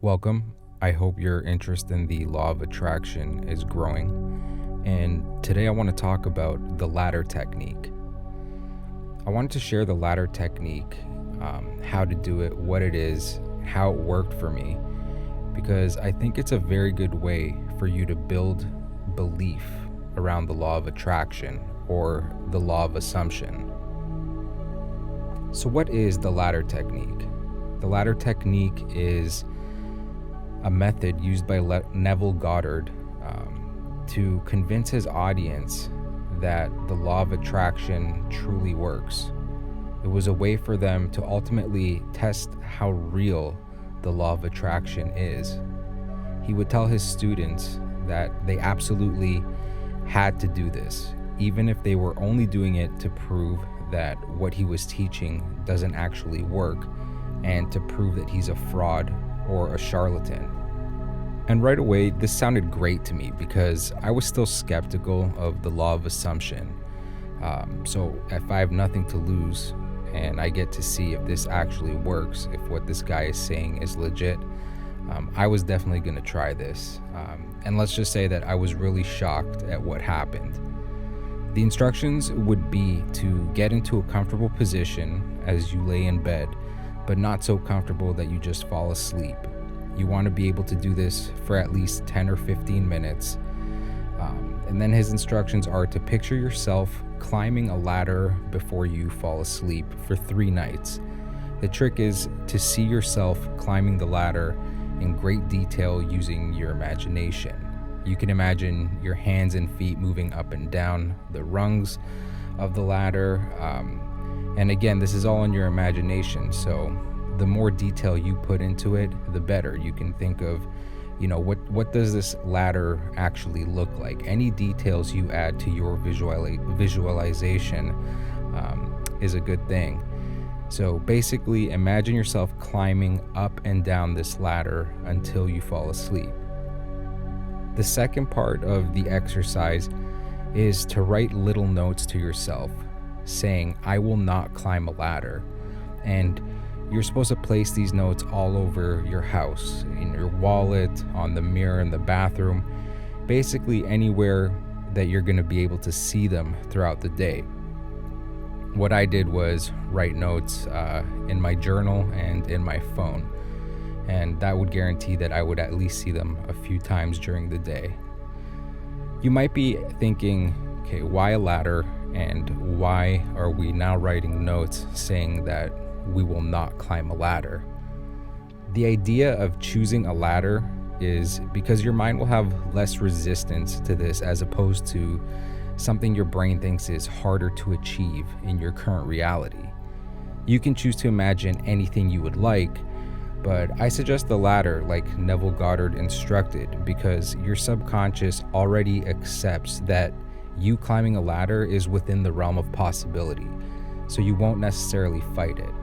Welcome. I hope your interest in the law of attraction is growing. And today I want to talk about the ladder technique. I wanted to share the ladder technique, how to do it, what it is, how it worked for me, because I think it's a very good way for you to build belief around the law of attraction or the law of assumption. So, what is the ladder technique? The ladder technique is a method used by Neville Goddard to convince his audience that the law of attraction truly works. It was a way for them to ultimately test how real the law of attraction is. He would tell his students that they absolutely had to do this, even if they were only doing it to prove that what he was teaching doesn't actually work and to prove that he's a fraud or a charlatan. And right away, this sounded great to me because I was still skeptical of the law of assumption. So if I have nothing to lose and I get to see if this actually works, if what this guy is saying is legit, I was definitely going to try this. And let's just say that I was really shocked at what happened. The instructions would be to get into a comfortable position as you lay in bed, but not so comfortable that you just fall asleep. You want to be able to do this for at least 10 or 15 minutes. And then his instructions are to picture yourself climbing a ladder before you fall asleep for 3 nights. The trick is to see yourself climbing the ladder in great detail using your imagination. You can imagine your hands and feet moving up and down the rungs of the ladder. And again, this is all in your imagination, so the more detail you put into it, the better. You can think of, what does this ladder actually look like? Any details you add to your visualization is a good thing. So basically, imagine yourself climbing up and down this ladder until you fall asleep. The second part of the exercise is to write little notes to yourself saying, "I will not climb a ladder." And you're supposed to place these notes all over your house, in your wallet, on the mirror in the bathroom, basically anywhere that you're going to be able to see them throughout the day. What I did was write notes in my journal and in my phone, and that would guarantee that I would at least see them a few times during the day. You might be thinking, okay, why a ladder, and why are we now writing notes saying that we will not climb a ladder? The idea of choosing a ladder is because your mind will have less resistance to this as opposed to something your brain thinks is harder to achieve in your current reality. You can choose to imagine anything you would like, but I suggest the ladder like Neville Goddard instructed because your subconscious already accepts that you climbing a ladder is within the realm of possibility, so you won't necessarily fight it.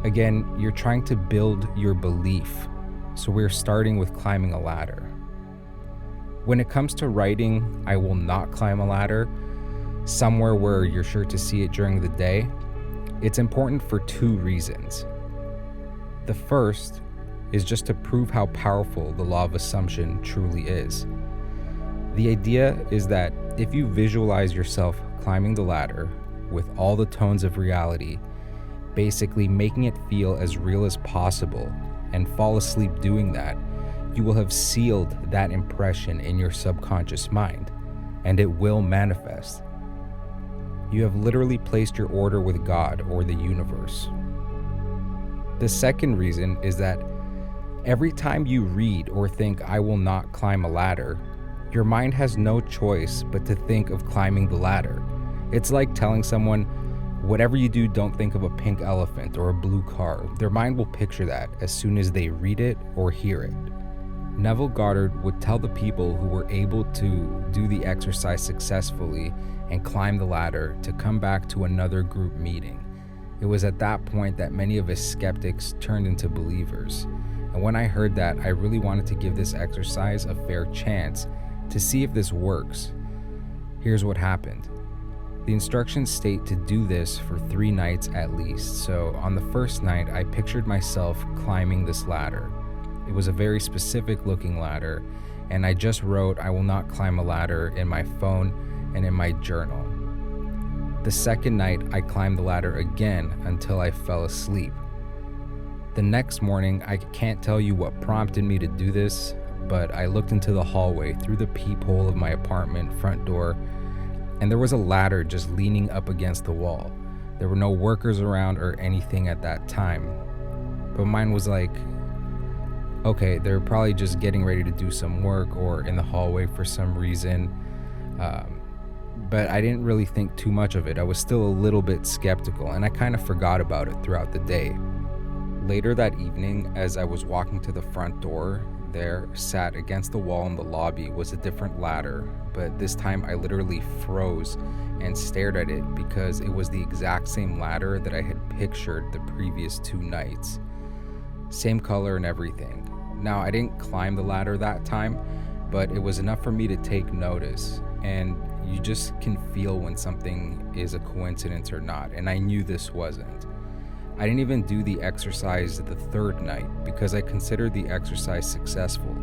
Again, you're trying to build your belief, so we're starting with climbing a ladder. When it comes to writing, "I will not climb a ladder," somewhere where you're sure to see it during the day, it's important for 2 reasons. The first is just to prove how powerful the law of assumption truly is. The idea is that if you visualize yourself climbing the ladder with all the tones of reality, basically making it feel as real as possible, and fall asleep doing that, you will have sealed that impression in your subconscious mind, and it will manifest. You have literally placed your order with God or the universe. The second reason is that every time you read or think, "I will not climb a ladder," your mind has no choice but to think of climbing the ladder. It's like telling someone, "Whatever you do, don't think of a pink elephant or a blue car." Their mind will picture that as soon as they read it or hear it. Neville Goddard would tell the people who were able to do the exercise successfully and climb the ladder to come back to another group meeting. It was at that point that many of his skeptics turned into believers. And when I heard that, I really wanted to give this exercise a fair chance to see if this works. Here's what happened. The instructions state to do this for 3 nights at least. So on the first night, I pictured myself climbing this ladder. It was a very specific looking ladder, and I just wrote, "I will not climb a ladder," in my phone and in my journal. The second night, I climbed the ladder again until I fell asleep. The next morning, I can't tell you what prompted me to do this, but I looked into the hallway through the peephole of my apartment front door, and there was a ladder just leaning up against the wall. There were no workers around or anything at that time, but mine was like, okay, they're probably just getting ready to do some work or in the hallway for some reason. But I didn't really think too much of it. I was still a little bit skeptical, and I kind of forgot about it throughout the day. Later that evening, as I was walking to the front door, there, sat against the wall in the lobby, was a different ladder, but this time I literally froze and stared at it because it was the exact same ladder that I had pictured the previous 2 nights. Same color and everything. Now, I didn't climb the ladder that time, but it was enough for me to take notice, and you just can feel when something is a coincidence or not, and I knew this wasn't. I didn't even do the exercise the 3rd night because I considered the exercise successful,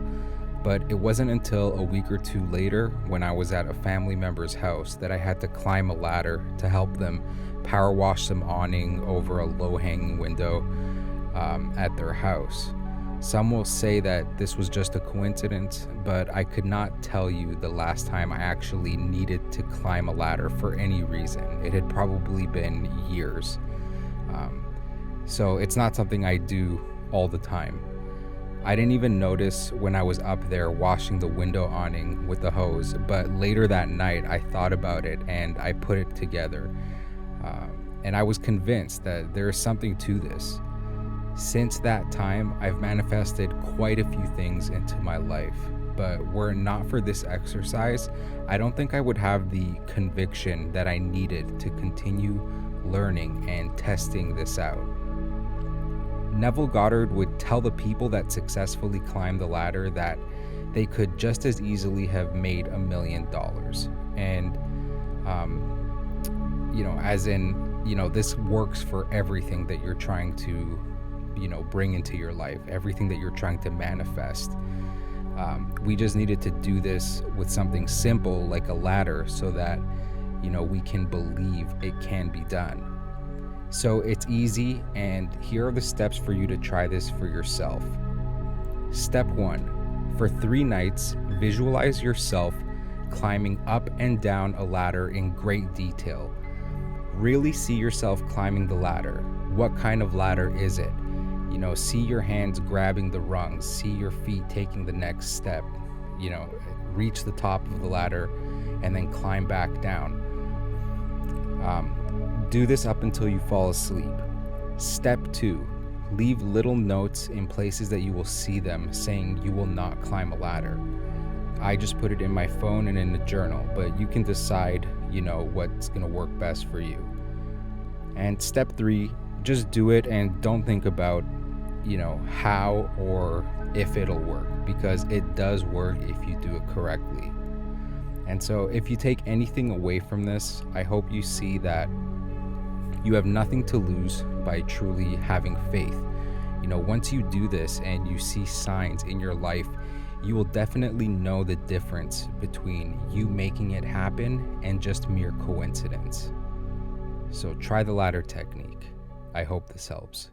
but it wasn't until a week or 2 later when I was at a family member's house that I had to climb a ladder to help them power wash some awning over a low-hanging window at their house. Some will say that this was just a coincidence, but I could not tell you the last time I actually needed to climb a ladder for any reason. It had probably been years. So it's not something I do all the time. I didn't even notice when I was up there washing the window awning with the hose, but later that night I thought about it and I put it together. And I was convinced that there is something to this. Since that time, I've manifested quite a few things into my life, but were it not for this exercise, I don't think I would have the conviction that I needed to continue learning and testing this out. Neville Goddard would tell the people that successfully climbed the ladder that they could just as easily have made $1 million. And, as in, this works for everything that you're trying to, bring into your life, everything that you're trying to manifest. We just needed to do this with something simple like a ladder so that, we can believe it can be done. So it's easy, and here are the steps for you to try this for yourself. Step 1, for 3 nights, visualize yourself climbing up and down a ladder in great detail. Really see yourself climbing the ladder. What kind of ladder is it? See your hands grabbing the rungs, see your feet taking the next step, reach the top of the ladder and then climb back down. Do this up until you fall asleep. Step 2, leave little notes in places that you will see them saying you will not climb a ladder. I just put it in my phone and in the journal, but you can decide, what's going to work best for you. And step 3, just do it and don't think about, how or if it'll work, because it does work if you do it correctly. And so if you take anything away from this, I hope you see that you have nothing to lose by truly having faith. Once you do this and you see signs in your life, you will definitely know the difference between you making it happen and just mere coincidence. So try the ladder technique. I hope this helps.